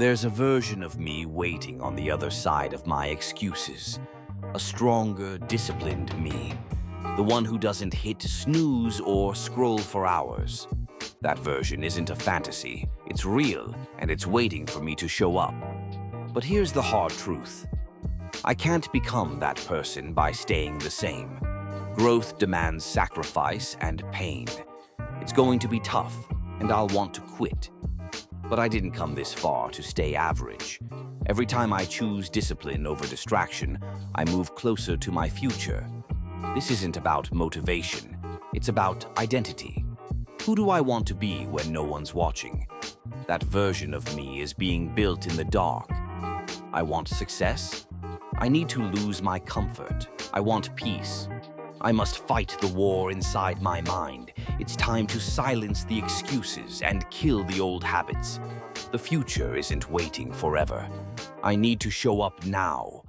There's a version of me waiting on the other side of my excuses. A stronger, disciplined me. The one who doesn't hit snooze or scroll for hours. That version isn't a fantasy. It's real, and it's waiting for me to show up. But here's the hard truth. I can't become that person by staying the same. Growth demands sacrifice and pain. It's going to be tough, and I'll want to quit. But I didn't come this far to stay average. Every time I choose discipline over distraction, I move closer to my future. This isn't about motivation. It's about identity. Who do I want to be when no one's watching? That version of me is being built in the dark. I want success. I need to lose my comfort. I want peace. I must fight the war inside my mind. It's time to silence the excuses and kill the old habits. The future isn't waiting forever. I need to show up now,